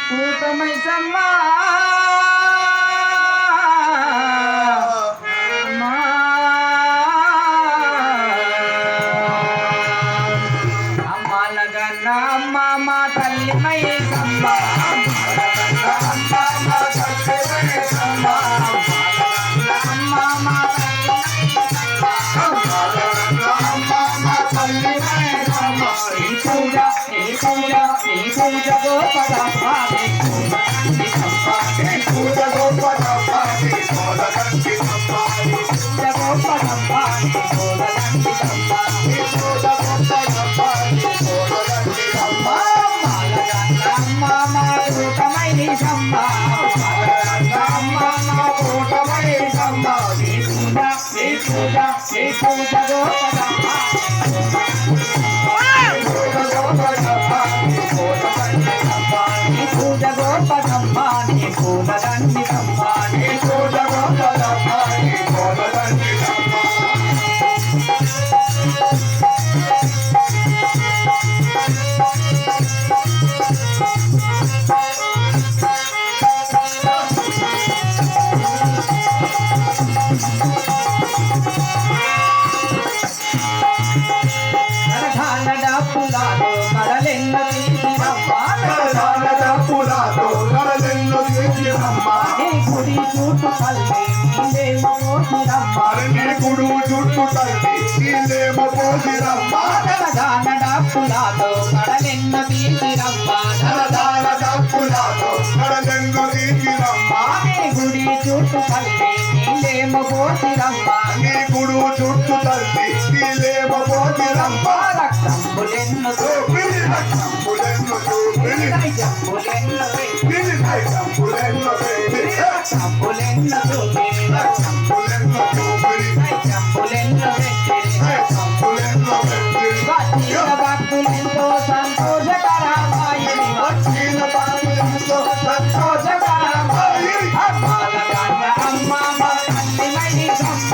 కూటమైసమ్మా అమ్మాలగన్న అమ్మ మా తల్లి మైసమ్మ పూజ గోపద పూజ గోపద గుడి చుట్టూ తల్లి డాపులాతో కడలెన్న తీసిరమ్మా గుడి చుట్టూ తల్లి నీలేమ పోసిరమ్మా గుడు చుట్టూ తల్లి నీలేమ పోసిరమ్మా రక్తంబులెన్ను రక్తంబులెన్ను భక్తులెంతో సంతోషకరమాయని వచ్చిన భక్తులెంతో సంతోషకరమాయని అమ్మాలగన్న అమ్మ మా తల్లి మైసమ్మ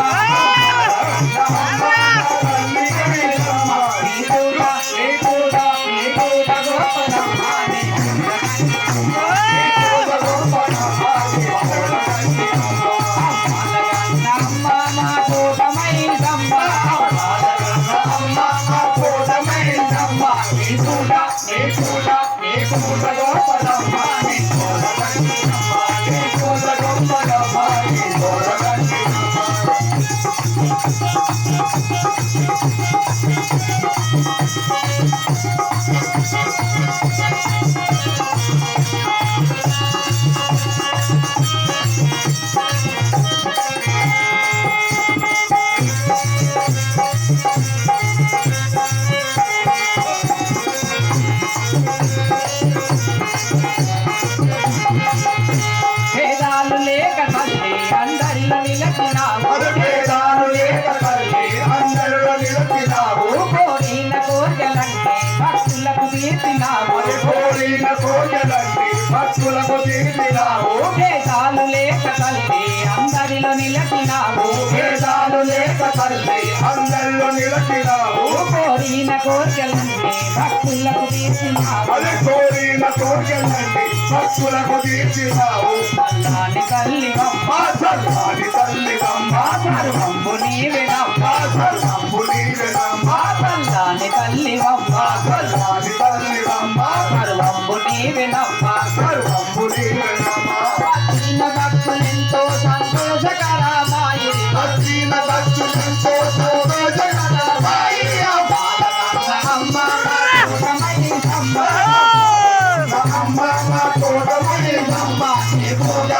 భక్తులకు తీర్చినావు వేదాలు లేక తల్లి అందరిలో నిలచినావు వేదాలు లేక తల్లి అందరిలో నిలచినావు కోరిన కోరికలన్నీ భక్తులకు తీర్చినావు కోరిన కోరికలన్నీ భక్తులకు తీర్చినావు చల్లాని తల్లివమ్మ చల్లాని తల్లివమ్మ సర్వంబు నీవెనమ్మ సర్వంబు నీవెనమ్మ చల్లాని తల్లివమ్మ చల్లాని తల్లివమ్మ సర్వంబు నీవెనమ్మ సర్వంబు నీవెనమ్మ వచ్చిన భక్తులెంతో సంతోషకరమాయని వచ్చిన భక్తులెంతో సంతోషకరమాయని అమ్మ మైసమ్మ అమ్మ మా తోట మైసమ్మ నీ పూజ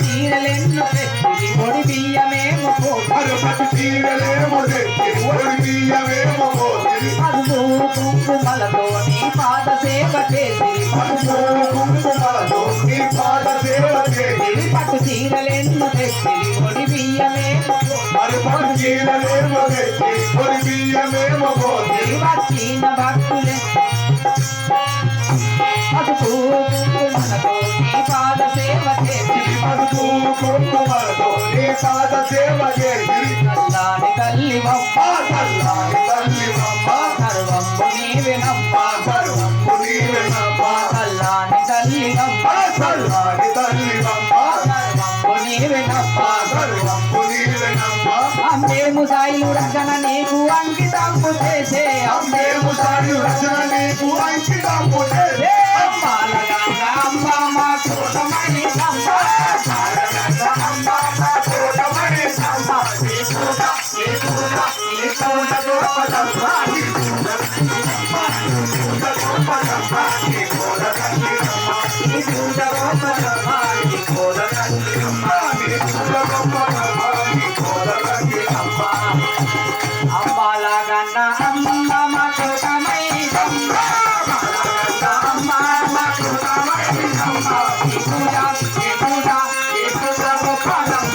చీరలెన్ను తెచ్చి ఒడి బియ్యమేమో చీరలేమో తెచ్చి ఒడి బియ్యమేమో అదుగు కుంకుమలతో నీ పాద సేవ చేసి పసుపు కుంకుమలతో నీ పాద సేవ చేసి పట్టు చీరలెన్ను తెచ్చి ఒడి బియ్యమే మరి పట్టు చీరలేమో తెచ్చి పొడి బియ్యమేమో పోసి వచ్చిన భక్తులే పసుపు కుంకుమలతో నీ పాద సేవ చేసి పసుపు కుంకుమలతో నీ పాద సేవ చేసి చల్లాని తల్లివమ్మ ఆ చల్లాని తల్లివమ్మ సర్వంబు నీవెనమ్మ సర్వంబు నీవెనమ్మ చల్లాని తల్లివమ్మ ఆ చల్లాని తల్లివమ్మ సర్వంబు నీవెనమ్మ సర్వంబు నీవెనమ్మ అమ్మేము సాయిలు రచన నీకు అంకితంపు చేసే అమ్మేము సాయి రచన నీకు అంకితము చేసే అమ్మాలగంగ అమ్మ మా కోటమణి అమ్మ అమ్మాలగన్న అమ్మ మా కోటమణి అమ్మ అమ్మ మా కోటమణి అమ్మ ఈ పూజ గోపాలం